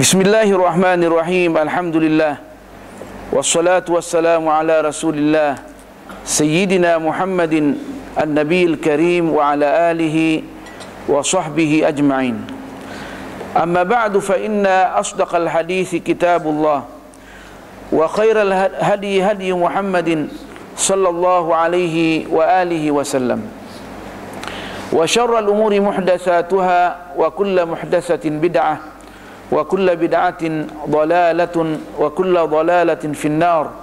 Bismillahirrahmanirrahim. Alhamdulillah. Wassalatu wassalamu ala Rasulillah Sayyidina Muhammadin an-Nabiyil Karim wa ala alihi wa sahbihi ajma'in. Amma ba'du, fa inna asdaqal hadithi kitabullah wa khairal hadi hadi Muhammadin sallallahu alaihi wa alihi wa sallam. Wa syarral umuri muhdatsatuha wa kullu muhdatsatin bid'ah wa kullu bid'atin dhalalatun wa kullu dhalalatin finnar,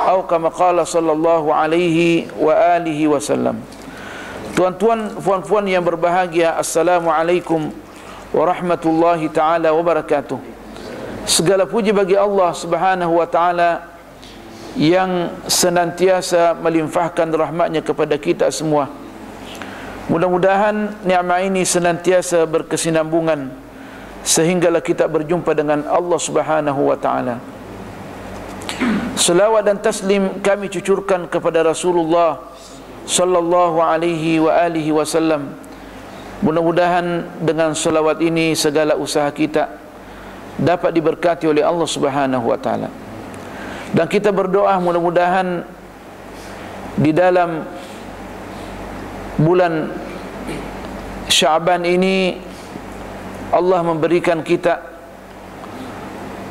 atau kama qala sallallahu alaihi wa alihi wasallam. Tuan-tuan, puan-puan yang berbahagia, assalamualaikum warahmatullahi taala wabarakatuh. Segala puji bagi Allah Subhanahu wa taala yang senantiasa melimpahkan rahmatnya kepada kita semua. Mudah-mudahan nikmat ini senantiasa berkesinambungan sehinggalah kita berjumpa dengan Allah Subhanahu wa taala. Selawat dan taslim kami cucurkan kepada Rasulullah sallallahu alaihi wa alihi wasallam. Mudah-mudahan dengan selawat ini segala usaha kita dapat diberkati oleh Allah Subhanahu wa taala. Dan kita berdoa mudah-mudahan di dalam bulan Sya'ban ini Allah memberikan kita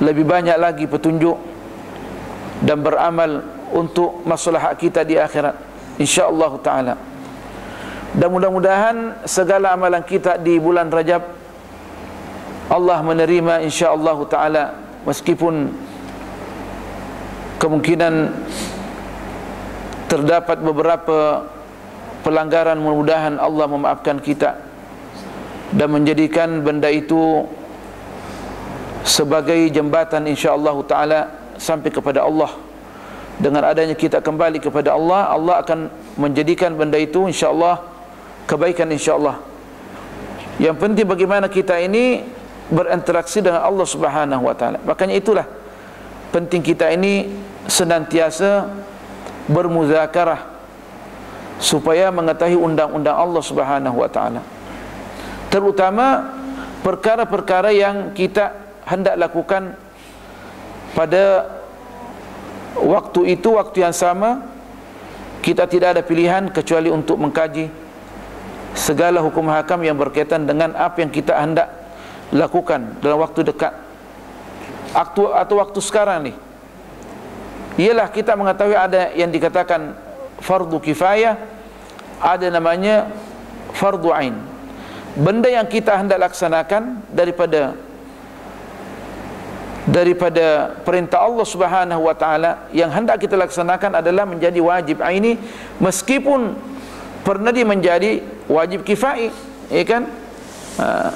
lebih banyak lagi petunjuk dan beramal untuk maslahat kita di akhirat, insya-Allah taala. Dan mudah-mudahan segala amalan kita di bulan Rajab Allah menerima, insya-Allah taala, meskipun kemungkinan terdapat beberapa pelanggaran. Mudah-mudahan Allah memaafkan kita dan menjadikan benda itu sebagai jembatan, insya-Allah taala, sampai kepada Allah. Dengan adanya kita kembali kepada Allah, Allah akan menjadikan benda itu, insya-Allah, kebaikan, insya-Allah. Yang penting bagaimana kita ini berinteraksi dengan Allah Subhanahu wa taala. Makanya itulah penting kita ini senantiasa bermuzakarah supaya mengetahui undang-undang Allah Subhanahu wa taala, terutama perkara-perkara yang kita hendak lakukan pada waktu itu, waktu yang sama. Kita tidak ada pilihan kecuali untuk mengkaji segala hukum hakam yang berkaitan dengan apa yang kita hendak lakukan dalam waktu dekat atau waktu sekarang ni. Ialah kita mengetahui ada yang dikatakan fardu kifayah, ada namanya fardu ain. Benda yang kita hendak laksanakan daripada perintah Allah Subhanahu wa taala, yang hendak kita laksanakan adalah menjadi wajib aini, meskipun pernah dia menjadi wajib kifai, ya kan?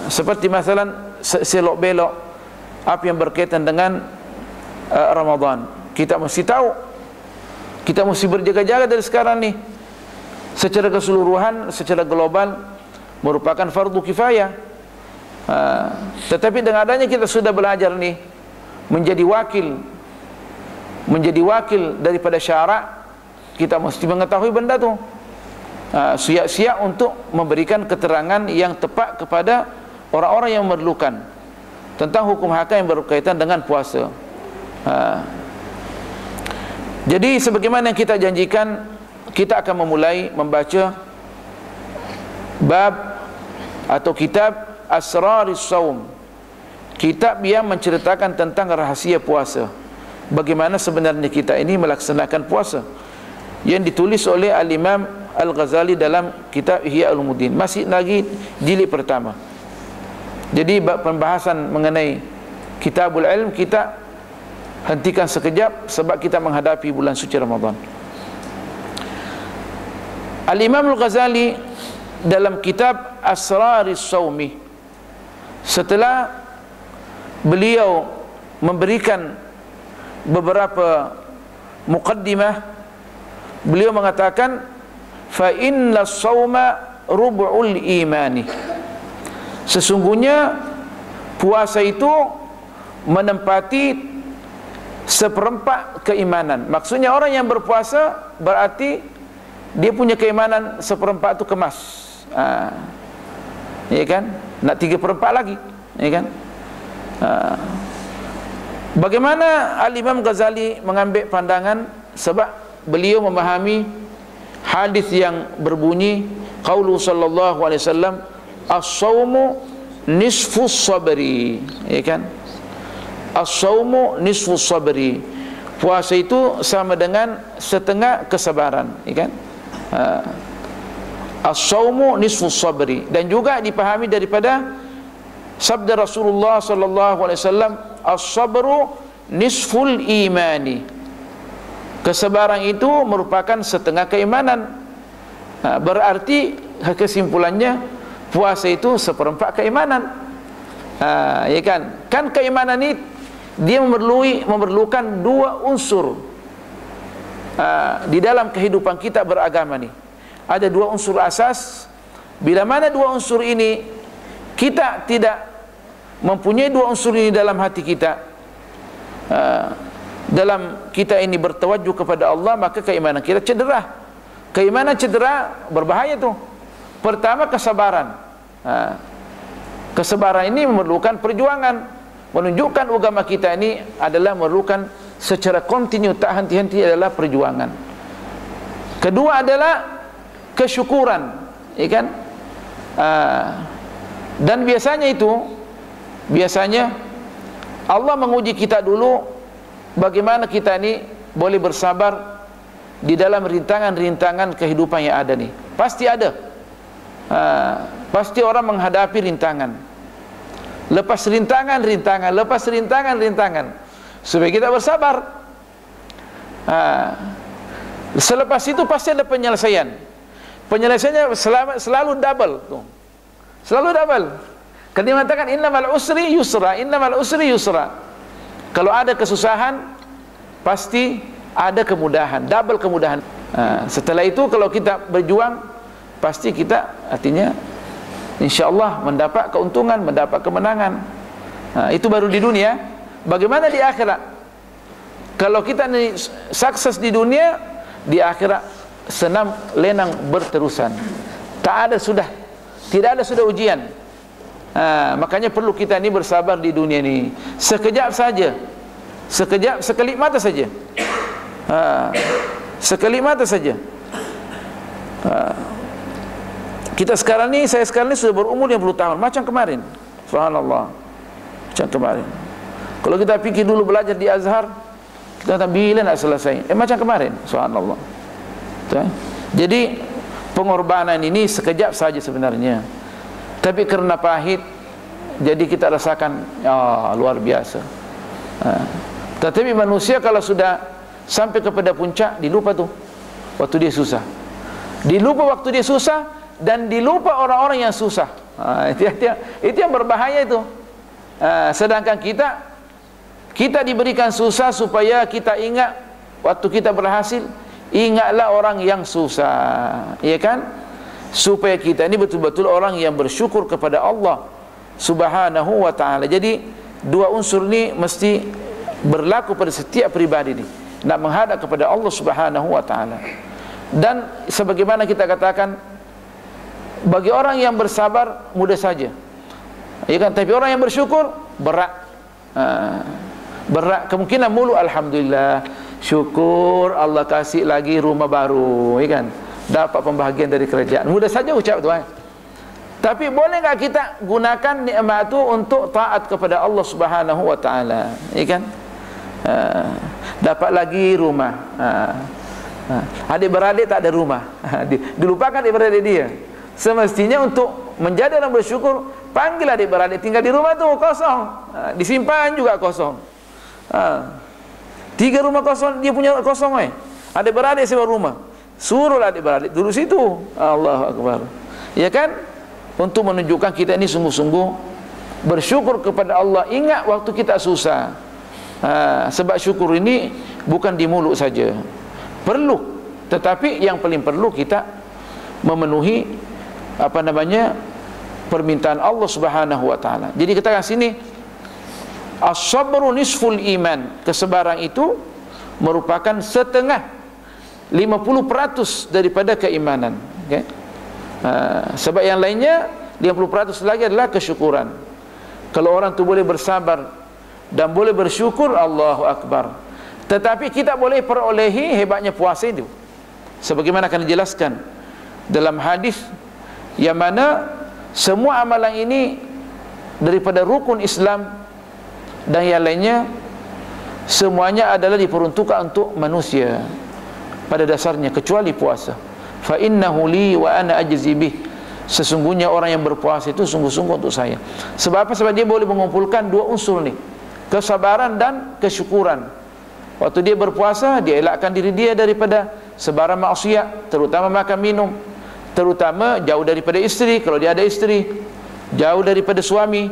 Seperti masalan selok belok apa yang berkaitan dengan Ramadan. Kita mesti tahu, kita mesti berjaga-jaga dari sekarang ni. Secara keseluruhan, secara global merupakan fardu kifayah. Tetapi dengan adanya kita sudah belajar nih menjadi wakil daripada syarak, kita mesti mengetahui benda tu, siap-siap untuk memberikan keterangan yang tepat kepada orang-orang yang memerlukan tentang hukum hakam yang berkaitan dengan puasa. Jadi sebagaimana yang kita janjikan, kita akan memulai membaca bab atau kitab Asraris Saum, kitab yang menceritakan tentang rahasia puasa, bagaimana sebenarnya kita ini melaksanakan puasa, yang ditulis oleh Al-Imam Al-Ghazali dalam kitab Ihya Ulumuddin. Masih lagi jilid pertama. Jadi pembahasan mengenai Kitabul Ilm kita hentikan sekejap sebab kita menghadapi bulan suci Ramadan. Al-Imam Al-Ghazali dalam kitab Asraris Saumi, setelah beliau memberikan beberapa muqaddimah, beliau mengatakan fa inna as-sauma rub'ul imani, sesungguhnya puasa itu menempati seperempat keimanan. Maksudnya orang yang berpuasa berarti dia punya keimanan seperempat itu kemas. Ya kan? Nak 3/4 lagi, ya kan? Bagaimana Al-Imam Ghazali mengambil pandangan? Sebab beliau memahami hadis yang berbunyi qaulu sallallahu alaihi wasallam as-saumu nisfus sabri, ya kan? As-saumu nisfus sabri, puasa itu sama dengan setengah kesabaran, ya kan? As-saumu nisfus sabri. Dan juga dipahami daripada sabda Rasulullah sallallahu alaihi wasallam, as-sabru nisful imani, kesabaran itu merupakan setengah keimanan. Berarti kesimpulannya puasa itu seperempat keimanan. Ya kan? Kan keimanan ini dia memerlukan dua unsur di dalam kehidupan kita beragama nih. Ada dua unsur asas. Bila mana dua unsur ini kita tidak mempunyai dua unsur ini dalam hati kita, dalam kita ini bertawajuh kepada Allah, maka keimanan kita cedera. Keimanan cedera berbahaya tuh. Pertama, kesabaran. Kesabaran ini memerlukan perjuangan, menunjukkan agama kita ini adalah memerlukan secara kontinu, tak henti-henti, adalah perjuangan. Kedua adalah kesyukuran, ya kan? Dan biasanya Allah menguji kita dulu bagaimana kita ini boleh bersabar di dalam rintangan-rintangan kehidupan yang ada nih. Pasti ada. Pasti orang menghadapi rintangan. Lepas rintangan, supaya kita bersabar. Selepas itu pasti ada penyelesaian. Penyelesaiannya selalu double tuh. Selalu double. Kan dia mengatakan innamal usri yusra, innamal usri yusra. Kalau ada kesusahan pasti ada kemudahan, double kemudahan. Setelah itu kalau kita berjuang, pasti kita artinya insyaallah mendapat keuntungan, mendapat kemenangan. Itu baru di dunia. Bagaimana di akhirat? Kalau kita ini sukses di dunia, di akhirat senam lenang berterusan. Tidak ada sudah ujian. Makanya perlu kita ini bersabar di dunia ini. Sekejap saja, sekelip mata saja. Sekelip mata saja. Saya sekarang ini sudah berumur 50 tahun, macam kemarin. Subhanallah. Macam kemarin. Kalau kita fikir dulu belajar di Azhar, kita kata bila nak selesai? Macam kemarin. Subhanallah. Jadi pengorbanan ini sekejap saja sebenarnya. Tapi kerana pahit, jadi kita rasakan luar biasa. Tetapi manusia kalau sudah sampai kepada puncak, dilupa tuh waktu dia susah. Dilupa waktu dia susah, dan dilupa orang-orang yang susah. Itu yang berbahaya itu. Sedangkan kita diberikan susah supaya kita ingat waktu kita berhasil, ingatlah orang yang susah, ya kan? Supaya kita ini betul-betul orang yang bersyukur kepada Allah Subhanahu wa ta'ala. Jadi dua unsur ini mesti berlaku pada setiap pribadi ini, nak menghadap kepada Allah Subhanahu wa ta'ala. Dan sebagaimana kita katakan, bagi orang yang bersabar mudah saja, ya kan? Tapi orang yang bersyukur berat. Berat. Kemungkinan mulu alhamdulillah, syukur Allah kasih lagi rumah baru, ya kan? Dapat pembahagian dari kerajaan. Mudah saja ucap tuan. Tapi boleh tak kita gunakan nikmat itu untuk taat kepada Allah Subhanahu wa ta'ala, ya kan? Dapat lagi rumah. Adik-beradik tak ada rumah. Dilupakan adik-beradik dia. Semestinya untuk menjadi orang bersyukur, panggil adik-beradik tinggal di rumah tu kosong. Disimpan juga kosong. 3 rumah kosong, dia punya kosong. Adik-beradik sewa rumah, suruhlah adik-beradik duduk situ. Allahu Akbar, ya kan? Untuk menunjukkan kita ini sungguh-sungguh bersyukur kepada Allah. Ingat waktu kita susah. Sebab syukur ini bukan di mulut saja, perlu, tetapi yang paling perlu kita memenuhi permintaan Allah Subhanahu wa ta'ala. Jadi kita kat sini as-sabru nisful iman, kesabaran itu merupakan setengah 50% daripada keimanan, okay? Sebab yang lainnya 50% lagi adalah kesyukuran. Kalau orang tu boleh bersabar dan boleh bersyukur, Allahu Akbar. Tetapi kita boleh perolehi hebatnya puasa itu, sebagaimana akan dijelaskan dalam hadis yang mana semua amalan ini daripada rukun Islam dan yang lainnya semuanya adalah diperuntukkan untuk manusia pada dasarnya, kecuali puasa. Fa innahu li wa ana ajzi bih. Sesungguhnya orang yang berpuasa itu sungguh-sungguh untuk saya. Sebab apa? Sebab dia boleh mengumpulkan dua unsur ni, kesabaran dan kesyukuran. Waktu dia berpuasa, dia elakkan diri dia daripada sebarang maksiat, terutama makan minum, terutama jauh daripada isteri kalau dia ada isteri, jauh daripada suami,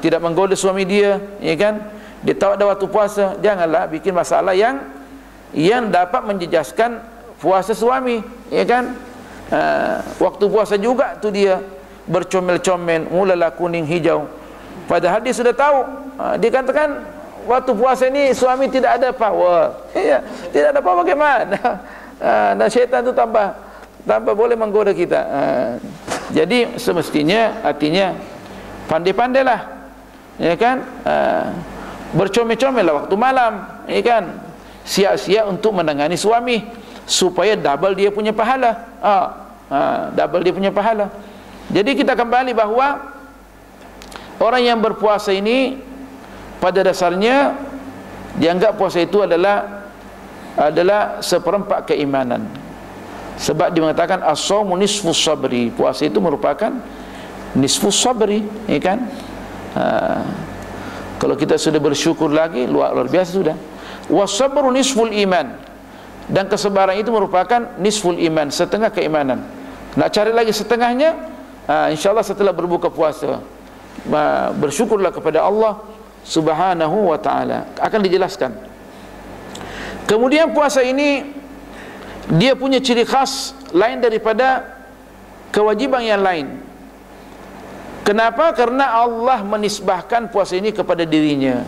tidak menggoda suami dia, ya kan? Dia tahu ada waktu puasa, janganlah bikin masalah yang dapat menjejaskan puasa suami, ya kan? Waktu puasa juga tu dia bercomel-comel, mulalah kuning hijau, padahal dia sudah tahu. Dia katakan waktu puasa ini suami tidak ada power, ya, tidak ada power bagaimana? Dan syaitan tu tambah boleh menggoda kita. Jadi semestinya, artinya pandai-pandailah, ya kan? Bercomel-comel lah waktu malam, ya kan? Siap-siap untuk menangani suami supaya double dia punya pahala. Double dia punya pahala. Jadi kita kembali bahawa orang yang berpuasa ini pada dasarnya dianggap puasa itu adalah seperempat keimanan. Sebab dia mengatakan as-shaumu nisfus sabri, puasa itu merupakan nisfus sabri, ya kan? Kalau kita sudah bersyukur lagi, luar biasa sudah. Was-sabru nisful iman, dan kesabaran itu merupakan nisful iman, setengah keimanan. Nak cari lagi setengahnya, insyaAllah setelah berbuka puasa, bersyukurlah kepada Allah Subhanahu wa ta'ala. Akan dijelaskan. Kemudian puasa ini dia punya ciri khas lain daripada kewajiban yang lain. Kenapa? Karena Allah menisbahkan puasa ini kepada dirinya,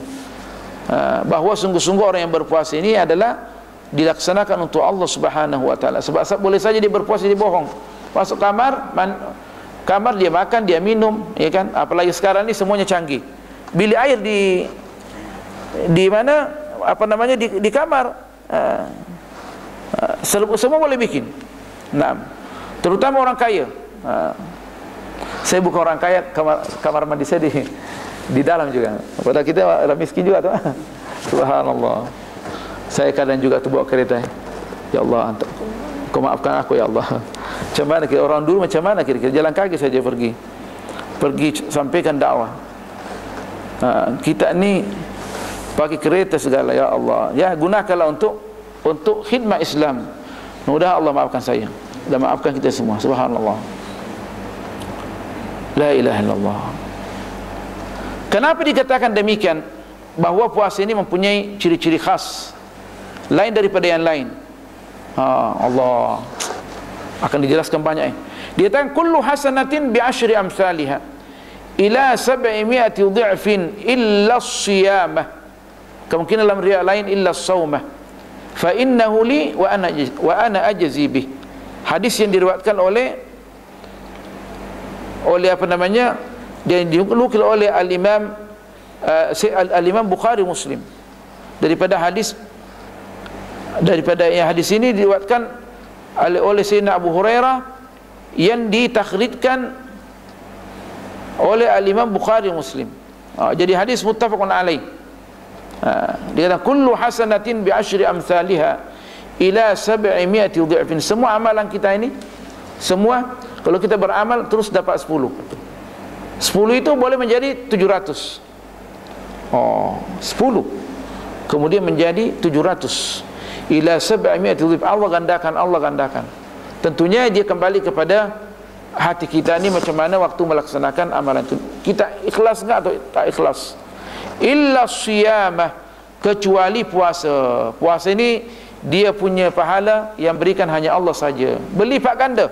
bahawa sungguh-sungguh orang yang berpuasa ini adalah dilaksanakan untuk Allah Subhanahu wa ta'ala. Sebab boleh saja dia berpuasa, dia bohong, masuk kamar dia makan, dia minum, ya kan? Apalagi sekarang ni semuanya canggih, bilik air di mana, apa namanya, di kamar, semua boleh bikin. Nah, terutama orang kaya. Saya bukan orang kaya, kamar mandi saya di dalam juga. Padahal kita orang miskin juga tu. Subhanallah. Saya kadang juga tu bawa kereta. Ya Allah, kau maafkan aku ya Allah. Macam mana kira orang dulu, macam mana kira-kira jalan kaki saja pergi sampaikan dakwah. Kita ni pakai kereta segala, ya Allah. Ya, gunakanlah untuk khidmat Islam. Mudah Allah maafkan saya dan maafkan kita semua. Subhanallah. La ilaha illallah. Kenapa dikatakan demikian? Bahawa puasa ini mempunyai ciri-ciri khas lain daripada yang lain. Allah akan dijelaskan banyak. Dia katakan kullu hasanatin bi asyri amsalha ila 700 dha'fin illa as-siyamah. Kemungkinan dalam riwayat lain illa as-saumah. Fa innahu li wa ana ajzi bih. Hadis yang diriwayatkan oleh apa namanya, dan dinukil oleh al-Imam Bukhari Muslim daripada hadis ini diriwayatkan oleh Sayyidina Abu Hurairah yang ditakhrijkan oleh al-Imam Bukhari Muslim. Jadi hadis muttafaqun alaih. Dia kata kullu hasanatin bi asyri amsalha ila 700 dha'fin. Semua amalan kita ini, semua kalau kita beramal terus dapat 10 itu boleh menjadi 700. 10 kemudian menjadi 700 ila 700 dha'f. Allah gandakan. Tentunya dia kembali kepada hati kita ni, macam mana waktu melaksanakan amalan itu. Kita ikhlas enggak atau tak ikhlas? Illa siyamah, kecuali puasa. Puasa ini dia punya pahala yang berikan hanya Allah saja, berlipat ganda.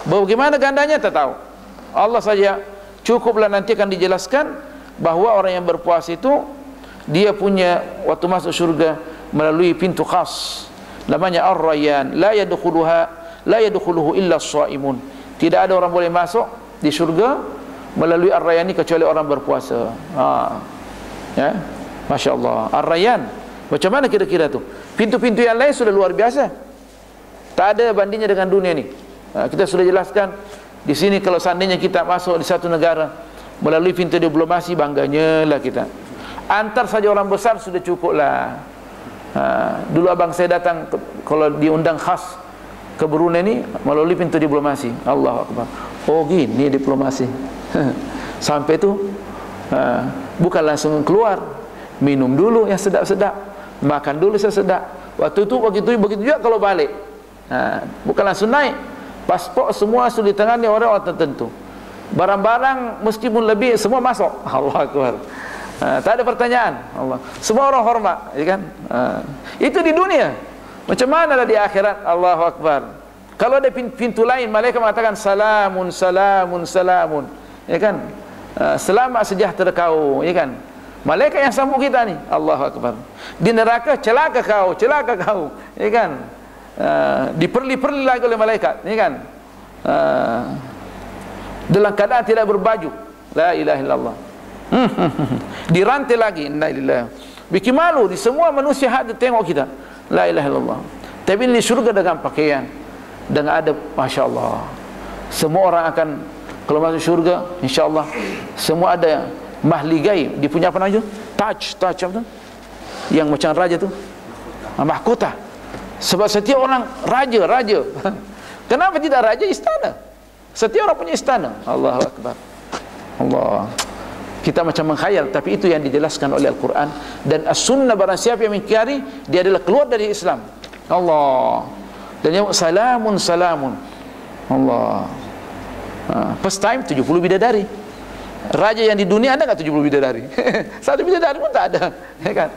Bagaimana gandanya tak tahu, Allah saja. Cukuplah nanti akan dijelaskan bahawa orang yang berpuasa itu dia punya waktu masuk syurga melalui pintu khas namanya Ar-Rayyan, la yadkhuluhu illa as-shaimun. Tidak ada orang boleh masuk di syurga melalui Ar-Rayyan ini kecuali orang berpuasa. Ya. Masya Allah. Ar-Rayyan, macam mana kira-kira tu? Pintu-pintu yang lain sudah luar biasa, tak ada bandingnya dengan dunia ni. Kita sudah jelaskan di sini, kalau seandainya kita masuk di satu negara melalui pintu diplomasi, bangganya lah kita. Antar saja orang besar sudah cukup lah. Dulu abang saya datang kalau diundang khas ke Brunei ni melalui pintu diplomasi. Allahu Akbar. Oh gini diplomasi. Sampai tu bukan langsung keluar, minum dulu yang sedap-sedap, makan dulu sedap. Waktu itu begitu juga kalau balik. Bukan langsung naik. Pasport semua sudah ditangani orang tertentu. Barang-barang meskipun lebih semua masuk. Allahu Akbar. Tak ada pertanyaan. Allah. Semua orang hormat, ya kan? Itu di dunia. Macam mana lah di akhirat? Allahu Akbar. Kalau ada pintu lain, malaikat mengatakan salamun, salamun, salamun, ya kan? Selamat sejahtera kau, ya kan? Malaikat yang sambut kita ni. Allahu Akbar. Di neraka, celaka kau, celaka kau, ya kan? Diperli-perli lagi oleh malaikat, ya kan? Dalam keadaan tidak berbaju. La ilaha illallah. Dirantai lagi. Inna lillahi. Bikin malu di semua manusia ada tengok kita. La ilaha illallah. Tapi di syurga dengan pakaian, dengan adab, Masya Allah. Semua orang akan kalau masuk syurga, insya-Allah semua ada mahligai. Dia punya apa namanya? Taj apa tu? Yang macam raja tu. Mahkota. Sebab setiap orang raja. Kenapa tidak raja? Istana. Setiap orang punya istana. Allahu Akbar. Allah. Kita macam mengkhayal, tapi itu yang dijelaskan oleh Al-Quran dan As-Sunnah. Barang siapa yang mengingkari, dia adalah keluar dari Islam. Allah. Dan yang salamun, salamun. Allah. First time 70 bidadari. Raja yang di dunia ada enggak 70 bidadari? Satu bidadari pun tak ada, ya kan?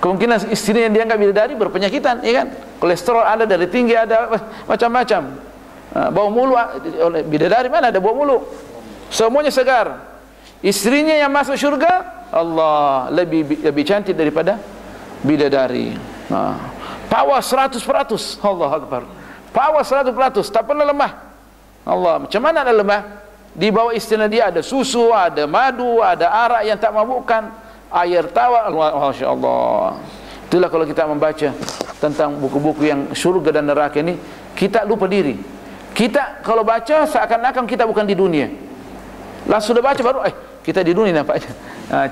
Kemungkinan istri yang dianggap bidadari berpenyakitan, ya kan? Kolesterol ada, dari tinggi ada, macam-macam. Bau mulut, bidadari mana ada bau mulut? Semuanya segar. Istrinya yang masuk syurga, Allah, lebih cantik daripada bidadari. Power 100%. Allah Akbar. Power 100%, tak pernah lemah. Allah, macam mana ada lemah? Di bawah istana dia ada susu, ada madu, ada arak yang tak mabukkan, air tawar. Masya Allah. Itulah kalau kita membaca tentang buku-buku yang syurga dan neraka ini, kita lupa diri. Kita kalau baca seakan-akan kita bukan di dunia. Lah sudah baca baru kita di dunia nampaknya.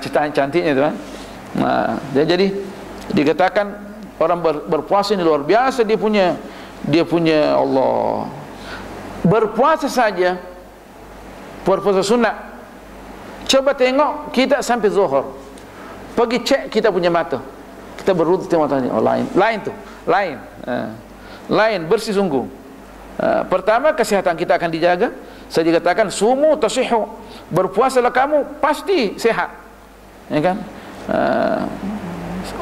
Ciptaan cantiknya tu kan. Jadi dikatakan orang berpuasa ini luar biasa, dia punya Allah. Berpuasa saja, berpuasa sunat. Coba tengok kita sampai zuhur. Pergi cek kita punya mata. Kita berwudu tengok matanya. Oh, lain bersih sungguh. Pertama, kesihatan kita akan dijaga. Saya dikatakan sumu tasihhu, berpuasalah kamu pasti sehat, ya kan?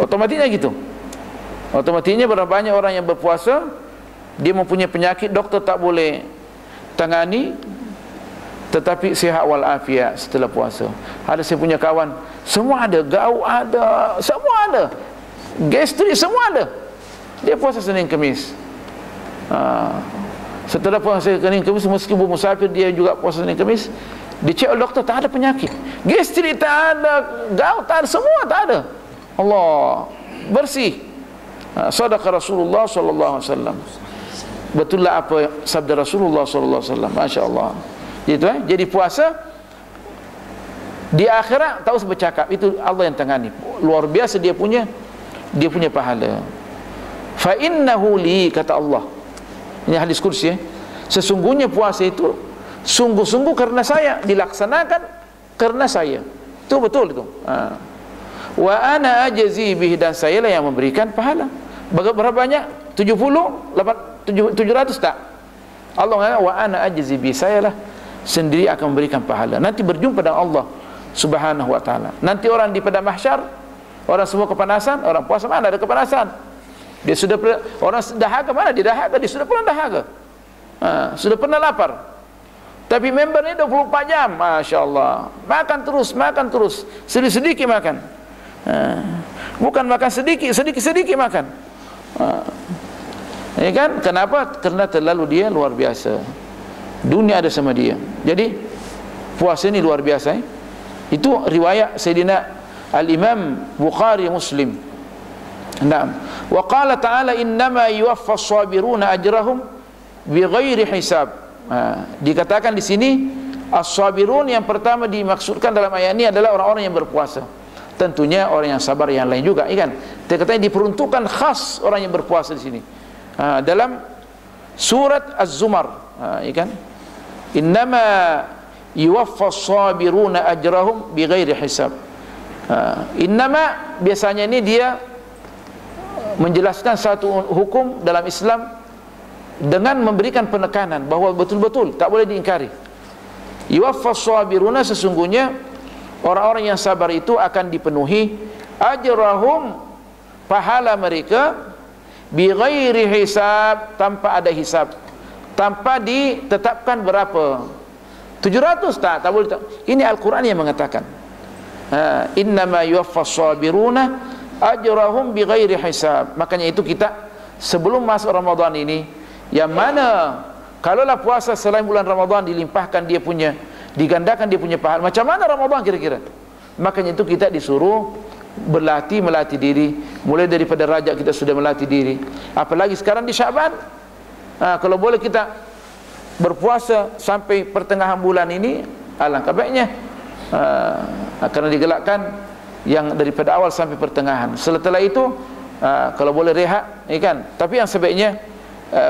Otomatisnya gitu. Otomatisnya berapa banyak orang yang berpuasa, dia mempunyai penyakit doktor tak boleh tangani, tetapi sehat walafiat setelah puasa. Ada saya punya kawan, semua ada, gout ada, semua ada, gastrik semua ada. Dia puasa Senin Khamis. Setelah puasa Senin Khamis, meskipun musafir dia juga puasa Senin Khamis, dicek oleh doktor tak ada penyakit, gastrik tak ada, gout tak ada, semua tak ada. Allah, bersih. Sadaqa Rasulullah sallallahu alaihi wasallam. Betullah apa sabda Rasulullah sallallahu alaihi wasallam. Masya-Allah. Gitu Jadi puasa di akhirat tak usah bercakap, itu Allah yang tangani. Luar biasa dia punya pahala. Fa innahu li, kata Allah. Ini hadis kursi, sesungguhnya puasa itu sungguh-sungguh karena saya, dilaksanakan karena saya. Itu betul itu. Wa ana ajzi bihi, dan saya lah yang memberikan pahala. Berapa banyak? 70, 700 tak? Allah mengatakan wa ana ajzi bihi, saya lah sendiri akan memberikan pahala. Nanti berjumpa dengan Allah Subhanahu wa taala. Nanti orang di padang mahsyar, orang semua kepanasan, orang puasa mana ada kepanasan? Dia sudah orang dahaga mana? Dia dahaga, dia sudah pernah dahaga. Sudah pernah lapar. Tapi member ni 24 jam, masya-Allah. Makan terus, sedikit-sedikit makan. Bukan makan sedikit makan. Ya kan? Kenapa? Karena terlalu dia luar biasa. Dunia ada sama dia. Jadi puasa ini luar biasa. Itu riwayat Sayyidina Al-Imam Bukhari, Muslim. Naam. Wa qala ta'ala innama yuwaffas sabiruna ajrahum bighairi hisab. Dikatakan di sini as-sabirun yang pertama dimaksudkan dalam ayat ini adalah orang-orang yang berpuasa. Tentunya orang yang sabar yang lain juga, kan? Katanya diperuntukkan khas orang yang berpuasa di sini. Dalam surat Az-Zumar, kan? Innama yuwaffas sabiruna ajrahum bighairi hisab. Innama biasanya ini dia menjelaskan satu hukum dalam Islam dengan memberikan penekanan bahawa betul-betul tak boleh diingkari. Yuwaffas sabiruna, sesungguhnya orang-orang yang sabar itu akan dipenuhi ajrahum, pahala mereka, bighairi hisab, tanpa ada hisab, tanpa ditetapkan berapa 700, tak boleh. Ini Al-Quran yang mengatakan innama yuwaffas sabiruna ajrahum bighairi hisab. Makanya itu kita sebelum masuk Ramadan ini, yang mana kalaulah puasa selain bulan Ramadan dilimpahkan dia punya, digandakan dia punya pahala, macam mana Ramadan kira-kira? Makanya itu kita disuruh melatih diri. Mulai daripada Rajab kita sudah melatih diri, apalagi sekarang di Syaban. Kalau boleh kita berpuasa sampai pertengahan bulan ini, alangkah baiknya. Karena digelakkan yang daripada awal sampai pertengahan. Setelah itu kalau boleh rehat, kan? Tapi yang sebaiknya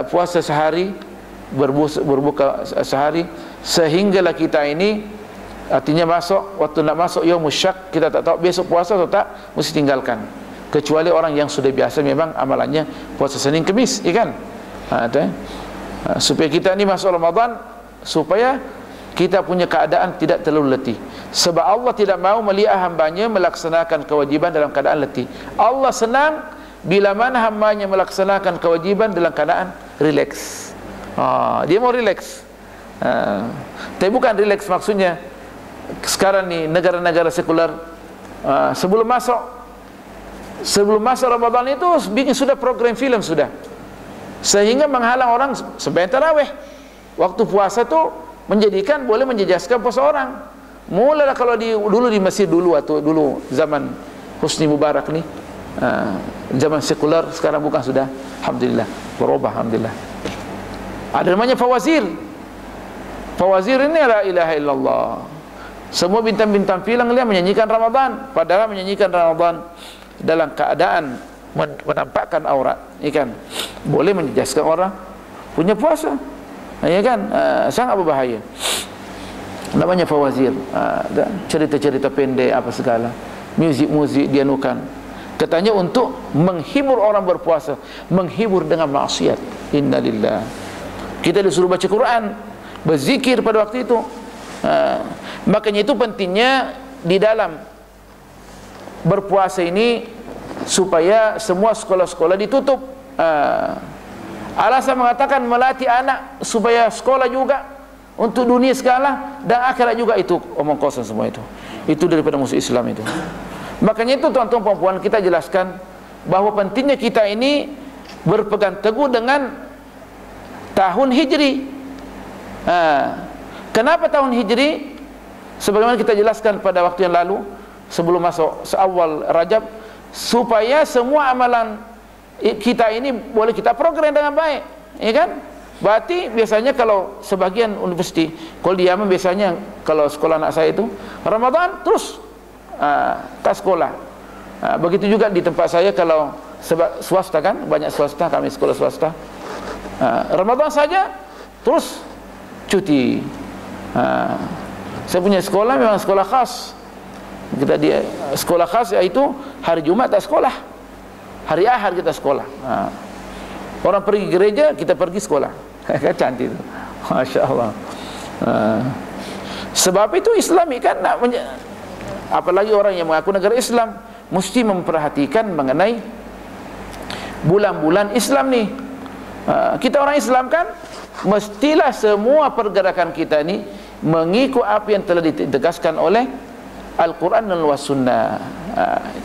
puasa sehari, berbuka sehari, sehinggalah kita ini artinya masuk waktu nak masuk yaumus syak, kita tak tahu besok puasa atau tak, mesti tinggalkan. Kecuali orang yang sudah biasa memang amalannya puasa Senin Kemis, kan? Supaya kita ni masuk Ramadan, supaya kita punya keadaan tidak terlalu letih. Sebab Allah tidak mahu melihat hambanya melaksanakan kewajiban dalam keadaan letih. Allah senang bila mana hambanya melaksanakan kewajiban dalam keadaan relax. Dia mau relax. Tapi bukan relax maksudnya sekarang ni negara-negara sekular, sebelum masuk Ramadan itu bikin sudah program film sudah, sehingga menghalang orang sembahyang tarawih. Waktu puasa tu menjadikan boleh menjejaskan puasa orang. Mulalah kalau dulu di Mesir dulu, atau dulu zaman Husni Mubarak ni, zaman sekular, sekarang bukan sudah, alhamdulillah, berubah, alhamdulillah. Ada namanya fawazir. Fawazir ini la ilaha illallah. Semua bintang-bintang film dia menyanyikan Ramadan, padahal menyanyikan Ramadan dalam keadaan menampakkan aurat, kan? Boleh menjejaskan orang punya puasa, kan? Sangat berbahaya. Namanya fawazir. Cerita-cerita pendek apa segala, muzik-muzik dia nukan. Katanya untuk menghibur orang berpuasa, menghibur dengan maksiat. Innalillah. Kita disuruh baca Quran, berzikir pada waktu itu. Makanya itu pentingnya di dalam berpuasa ini supaya semua sekolah-sekolah ditutup. Alasan mengatakan melatih anak supaya sekolah juga untuk dunia segala dan akhirat juga, itu omong kosong semua itu. Itu daripada musuh Islam itu. Makanya itu tuan-tuan puan-puan, kita jelaskan bahawa pentingnya kita ini berpegang teguh dengan tahun Hijri. Kenapa tahun Hijri? Sebagaimana kita jelaskan pada waktu yang lalu sebelum masuk awal Rajab, supaya semua amalan kita ini boleh kita program dengan baik, kan? Berarti biasanya kalau sebagian universiti, kalau di Yaman biasanya kalau sekolah anak saya itu Ramadan terus tak sekolah. Begitu juga di tempat saya, kalau sebab swasta kan, banyak swasta, kami sekolah swasta, Ramadan saja terus cuti. Saya punya sekolah memang sekolah khas. Kita dia sekolah khas, iaitu hari Jumat tak sekolah, hari Ahad kita sekolah. Orang pergi gereja, kita pergi sekolah. Kan cantik tu, Masya Allah. Sebab itu Islam kan apalagi orang yang mengaku negara Islam mesti memperhatikan mengenai bulan-bulan Islam ni. Kita orang Islam kan mestilah semua pergerakan kita ni mengikut apa yang telah ditegaskan oleh Al-Quran dan Sunnah.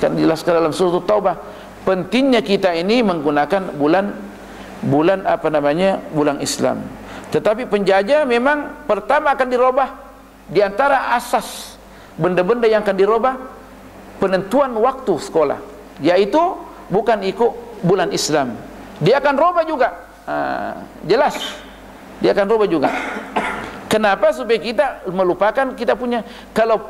Kan dijelaskan dalam surah Taubah, pentingnya kita ini menggunakan bulan bulan Islam. Tetapi penjajah memang pertama akan dirubah. Di antara asas benda-benda yang akan dirubah, penentuan waktu sekolah, yaitu bukan ikut bulan Islam. Dia akan rubah juga. Jelas dia akan rubah juga. Kenapa? Supaya kita melupakan kita punya, kalau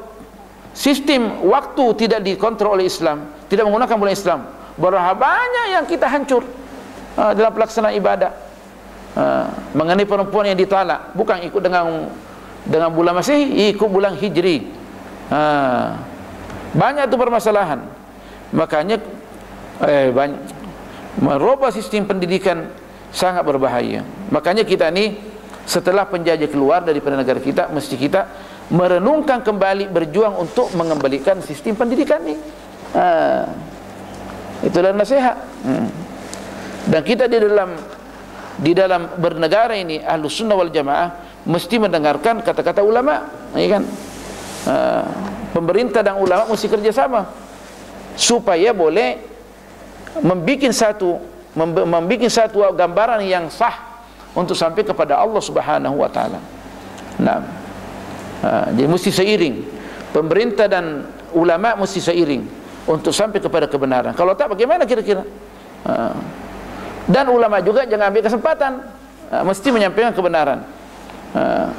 sistem waktu tidak dikontrol oleh Islam, tidak menggunakan bulan Islam, berapa banyak yang kita hancur dalam pelaksanaan ibadah. Mengenai perempuan yang ditalak, bukan ikut dengan bulan Masehi, ikut bulan Hijri. Banyak itu permasalahan. Makanya banyak, merubah sistem pendidikan sangat berbahaya. Makanya kita ni setelah penjajah keluar daripada negara kita, mesti kita merenungkan kembali, berjuang untuk mengembalikan sistem pendidikan ni. Itulah nasihat. Dan kita di dalam bernegara ini, Ahlus Sunnah wal Jamaah mesti mendengarkan kata-kata ulama, ya kan? Pemerintah dan ulama mesti kerjasama supaya boleh membuat satu gambaran yang sah untuk sampai kepada Allah Subhanahu wa taala. Nah, jadi mesti seiring, pemerintah dan ulama mesti seiring untuk sampai kepada kebenaran. Kalau tak, bagaimana kira-kira? Dan ulama juga jangan ambil kesempatan, mesti menyampaikan kebenaran.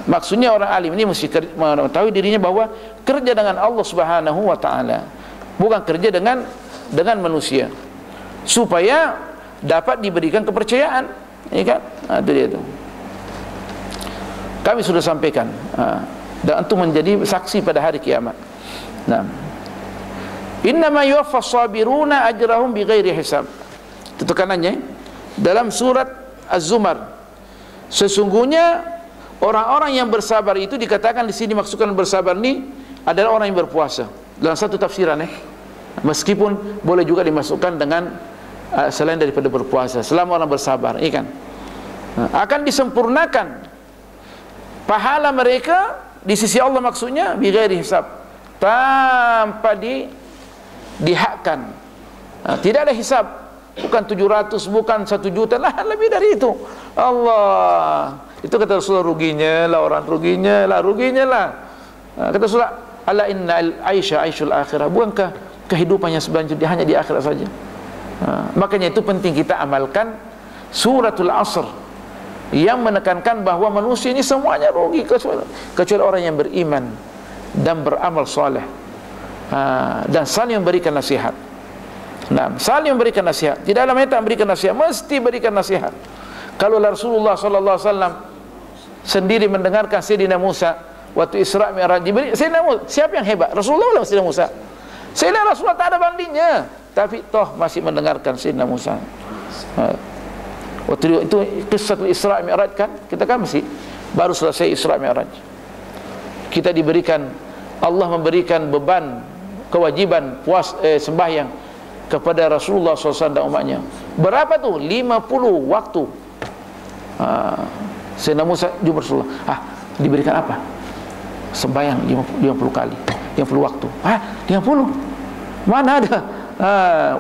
Maksudnya orang alim ini mesti mengetahui dirinya bahwa kerja dengan Allah Subhanahu wa taala, bukan kerja dengan manusia, supaya dapat diberikan kepercayaan, ya kan? Itu dia tu. Kami sudah sampaikan, dan itu menjadi saksi pada hari kiamat. Nah, innama yuwaffas sabiruna ajrahum bighairi hisab. Tekanannya dalam surat Az-Zumar, sesungguhnya orang-orang yang bersabar itu dikatakan di sini, maksudkan bersabar ni adalah orang yang berpuasa. Dalam satu tafsiran, meskipun boleh juga dimasukkan dengan selain daripada berpuasa, selama orang bersabar, ya kan? Akan disempurnakan pahala mereka di sisi Allah, maksudnya bighairi hisab, tanpa dihakkan. Tidak ada hisab, bukan 700, bukan 1 juta, lah lebih dari itu. Allah, itu kata Rasulullah, ruginya lah. Kata Rasulullah, ala inna al-aisha aishul akhirah, bukankah kehidupannya selanjutnya hanya di akhirat saja? Makanya itu penting kita amalkan suratul Asr yang menekankan bahawa manusia ini semuanya rugi kecuali orang yang beriman dan beramal soleh, dan saling memberikan nasihat. Nah, saling memberikan nasihat. Di dalam ayat memberikan nasihat, mesti berikan nasihat. Kalau Rasulullah sallallahu alaihi wasallam sendiri mendengarkan Sayyidina Musa waktu Isra Mi'raj, diberi Sayyidina Musa, siapa yang hebat? Rasulullah atau Sayyidina Musa? Sayyidina Rasulullah tak ada bandingnya, tapi toh masih mendengarkan Sayyidina Musa. Waktu itu kisah Isra Mi'raj kan, kita kan masih baru selesai Isra Mi'raj. Kita diberikan, Allah memberikan beban, kewajiban sembahyang kepada Rasulullah SAW dan umatnya. Berapa tu? 50 waktu. Sayyidina Musa jumpa Rasulullah, diberikan apa? Sembahyang 50 kali, 50 waktu. 50? Mana ada?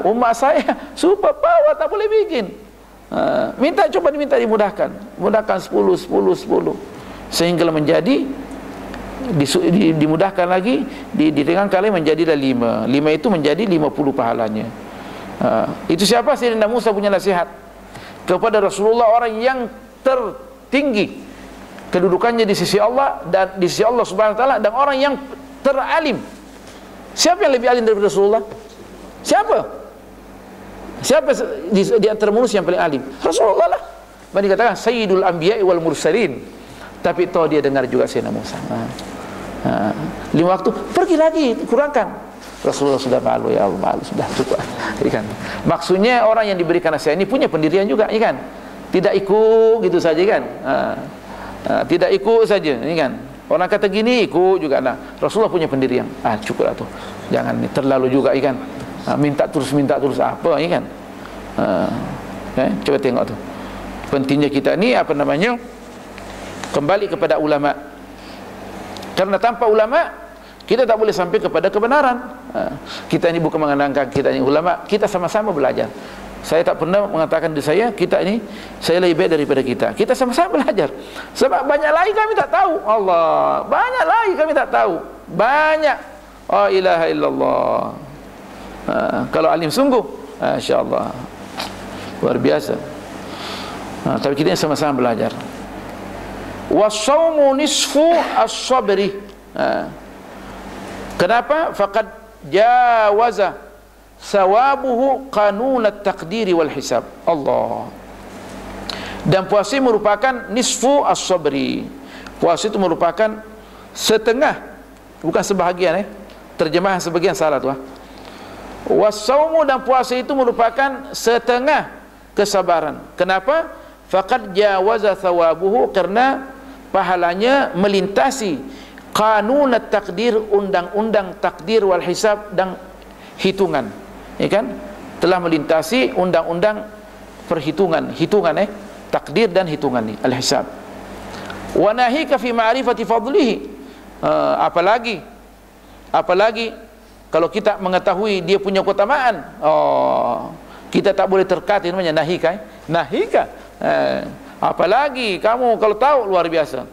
Umat saya super power, tak boleh bikin. Coba diminta dimudahkan, mudahkan 10 sehingga menjadi dimudahkan lagi, diringankan lagi menjadilah 5 itu menjadi 50 pahalanya. Itu siapa? Sayyidina Musa punya nasihat kepada Rasulullah, orang yang tertinggi kedudukannya di sisi Allah dan di sisi Allah Subhanahu wa taala, dan orang yang teralim. Siapa yang lebih alim daripada Rasulullah? Siapa di antara manusia yang paling alim? Rasulullah lah. Bani katakan Sayyidul Anbiya'i wal Mursalin. Tapi toh dia dengar juga Sayyidina Musa. 5 waktu, pergi lagi, kurangkan. Rasulullah sudah malu, ya Allah, malu, sudah cukup. Kan? Maksudnya orang yang diberikan nasihat ini punya pendirian juga, ya kan? Tidak ikut gitu saja kan? Tidak ikut saja, ini kan? Orang kata gini ikut juga. Nah, Rasulullah punya pendirian. Cukuplah tuh. Jangan terlalu juga, ya kan? Minta terus apa, ya kan? Coba tengok tu. Pentingnya kita ni kembali kepada ulama. Karena tanpa ulama kita tak boleh sampai kepada kebenaran. Kita ini bukan mengandalkan kita ini ulama, kita sama-sama belajar. Saya tak pernah mengatakan di saya saya lebih baik daripada kita. Kita sama-sama belajar. Sebab banyak lagi kami tak tahu. Allah, banyak lagi kami tak tahu. Banyak. La ilaha illallah. Kalau alim sungguh, masya-Allah, luar biasa. Tapi kita sama-sama belajar. Wasaumu nisfu as-sabri. Kenapa? Faqad jawaza sawabuhu qanun at-taqdiri wal hisab. Allah. Dan puasa merupakan nisfu as-sabri. Puasa itu merupakan setengah, bukan sebahagian. Terjemahan sebagian salah tu. Wasaumu, dan puasa itu merupakan setengah kesabaran. Kenapa? Faqad jawaza thawabuhu, karena pahalanya melintasi qanun at-taqdir, undang-undang takdir wal hisab, dan hitungan. Ya kan? Telah melintasi undang-undang perhitungan, takdir dan hitungan ni, al-hisab. Wa nahika fi ma'rifati fadlihi. Apalagi kalau kita mengetahui dia punya keutamaan, kita tak boleh terkata, namanya nahika. Apalagi kamu kalau tahu, luar biasa.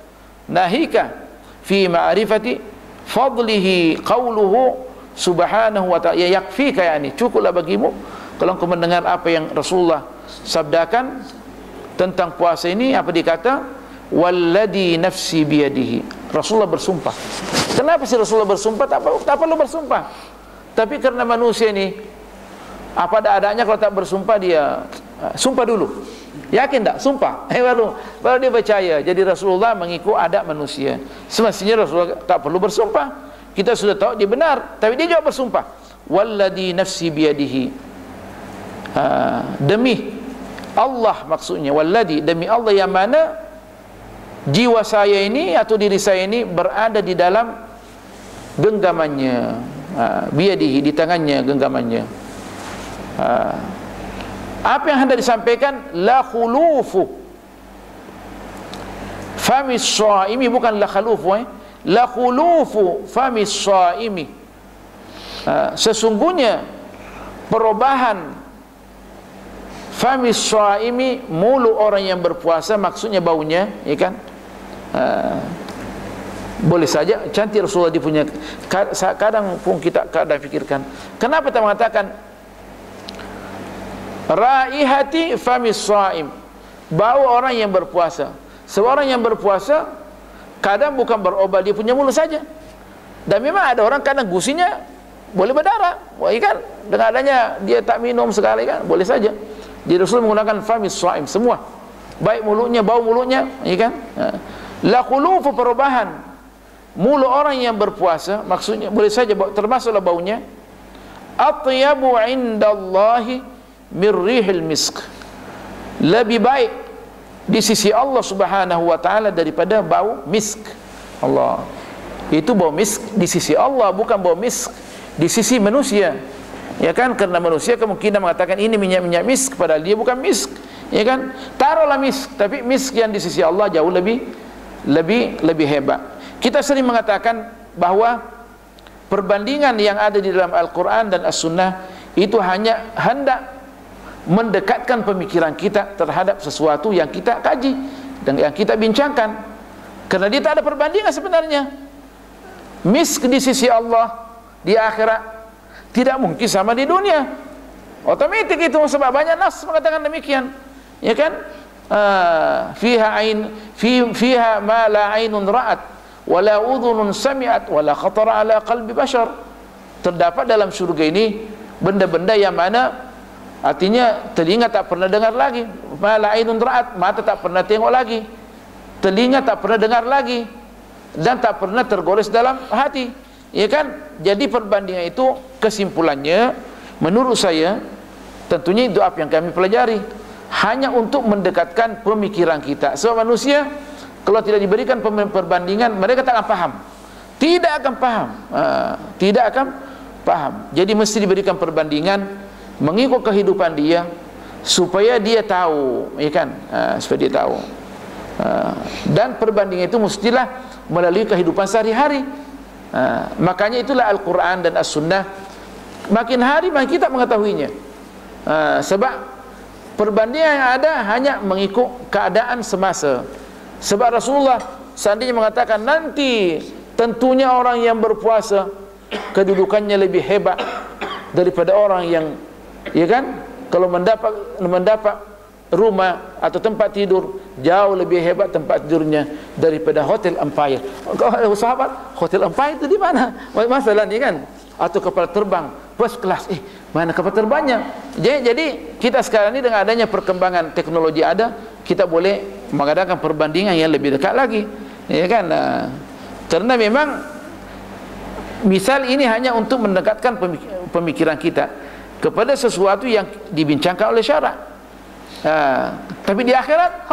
Nahika fi ma'rifati fadlihi qauluhu subhanahu wa ta'ala, ya yakfika, yani cukuplah bagimu kalau kau mendengar apa yang Rasulullah sabdakan tentang puasa ini. Apa dikata? Walladhi nafsi biyadihi. Rasulullah bersumpah. Kenapa sih Rasulullah bersumpah? Tak perlu bersumpah. Tapi karena manusia ini apa ada-adanya, kalau tak bersumpah dia sumpah dulu. Yakin tak? Sumpah. Baru dia percaya. Jadi Rasulullah mengikut adab manusia. Semestinya Rasulullah tak perlu bersumpah. Kita sudah tahu dia benar, tapi dia juga bersumpah. Walladhi nafsi biyadihi. Demi Allah, maksudnya walladhi, demi Allah yang mana jiwa saya ini atau diri saya ini berada di dalam genggamannya. Biyadihi, di tangannya genggamannya. Apa yang hendak disampaikan? La khulufu famis shaimi, bukan la khalufu, la khulufu famis shaimi. Sesungguhnya perubahan famis shaimi, mulut orang yang berpuasa, maksudnya baunya, ya kan? Boleh saja cantik Rasulullah dia punya. Kadang pun kita kadang fikirkan, kenapa kita mengatakan raihati famis shaim, bau orang yang berpuasa. Seorang yang berpuasa kadang bukan berobat dia punya mulut saja. Dan memang ada orang kadang gusinya boleh berdarah, ya kan? Dengan adanya dia tak minum sekali, kan? Boleh saja. Jadi Rasul menggunakan famis shaim, semua, baik mulutnya, bau mulutnya, ya kan? La khulufu, perubahan mulut orang yang berpuasa, maksudnya boleh saja termasuklah baunya. Atyabu indallahi min rihil misk, lebih baik di sisi Allah Subhanahu wa taala daripada bau misk. Allah, itu bau misk di sisi Allah, bukan bau misk di sisi manusia, ya kan? Karena manusia kemungkinan mengatakan ini minyak misk, padahal dia bukan misk, ya kan? Taruhlah misk, tapi misk yang di sisi Allah jauh lebih hebat. Kita sering mengatakan bahwa perbandingan yang ada di dalam Al-Quran dan As-Sunnah itu hanya hendak mendekatkan pemikiran kita terhadap sesuatu yang kita kaji dan yang kita bincangkan, karena dia tak ada perbandingan sebenarnya. Misk di sisi Allah di akhirat tidak mungkin sama di dunia. Otomatis itu, sebab banyak nas mengatakan demikian, ya kan? Fiha ma la ainun ra'at wala udhunun sami'at wala khatara ala qalbi bashar. Terdapat dalam surga ini benda-benda yang mana artinya telinga tak pernah dengar lagi, ma la ainun ra'at, mata tak pernah tengok lagi, telinga tak pernah dengar lagi, dan tak pernah tergores dalam hati, ya kan? Jadi perbandingan itu kesimpulannya menurut saya, tentunya itu apa yang kami pelajari, hanya untuk mendekatkan pemikiran kita. Sebab manusia kalau tidak diberikan perbandingan, mereka tak akan paham. Tidak akan paham. Jadi mesti diberikan perbandingan mengikut kehidupan dia, supaya dia tahu, ya kan? Supaya dia tahu. Dan perbandingan itu mestilah melalui kehidupan sehari-hari. Makanya itulah Al-Quran dan As-Sunnah makin hari makin kita mengetahuinya. Sebab perbandingan yang ada hanya mengikut keadaan semasa. Sebab Rasulullah seandainya mengatakan nanti tentunya orang yang berpuasa kedudukannya lebih hebat daripada orang yang, ya kan, kalau mendapat rumah atau tempat tidur, jauh lebih hebat tempat tidurnya daripada Hotel Empire. Kalau sahabat, Hotel Empire itu di mana? Masalah ni kan? Atau kapal terbang first class, mana kapal terbangnya? Jadi kita sekarang ini dengan adanya perkembangan teknologi ada, kita boleh mengadakan perbandingan yang lebih dekat lagi, ya kan? Karena memang misal ini hanya untuk mendekatkan pemikiran kita kepada sesuatu yang dibincangkan oleh syarak. Tapi di akhirat,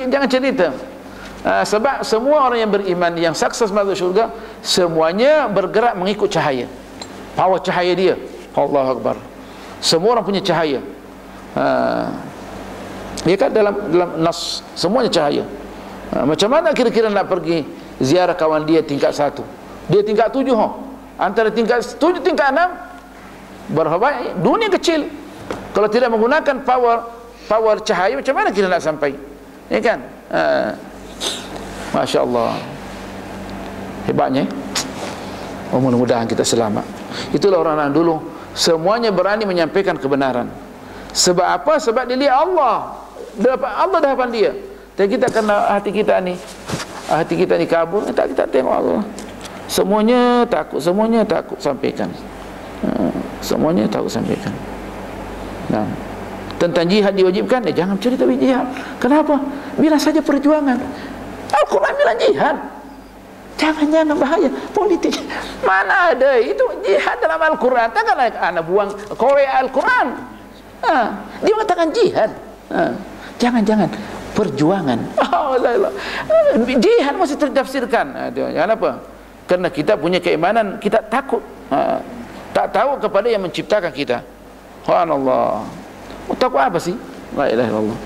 jangan cerita. Sebab semua orang yang beriman, yang sukses masuk syurga, semuanya bergerak mengikut cahaya, power cahaya dia. Allahu Akbar. Semua orang punya cahaya. Ya kan, dalam nas semuanya cahaya. Macam mana kira-kira nak pergi ziarah kawan dia tingkat 1, dia tingkat 7, antara tingkat 7 tingkat 6 berapa dunia kecil. Kalau tidak menggunakan power cahaya, macam mana kita nak sampai? Ya kan? Masya Allah, hebatnya. Mudah-mudahan kita selamat. Itulah orang-orang dulu, semuanya berani menyampaikan kebenaran. Sebab apa? Sebab dia lihat Allah di hadapan dia. Dan kita kena hati kita ni kabur, kita tengok Allah. Semuanya takut sampaikan. Semuanya takut sampaikan. Nah, tentang jihad diwajibkan, jangan cerita jihad. Kenapa? Bilang saja perjuangan. Al-Quran bilang jihad. Jangan bahaya politik. Mana ada itu jihad dalam Al-Quran? Takkanlah anak buang Korea Al-Quran. Dia mengatakan jihad. Jangan perjuangan. Jihad masih tertafsirkan. Kenapa? Karena kita punya keimanan, kita takut. Tak tahu kepada yang menciptakan kita. Subhanallah. Takut apa sih? La ilaha illallah.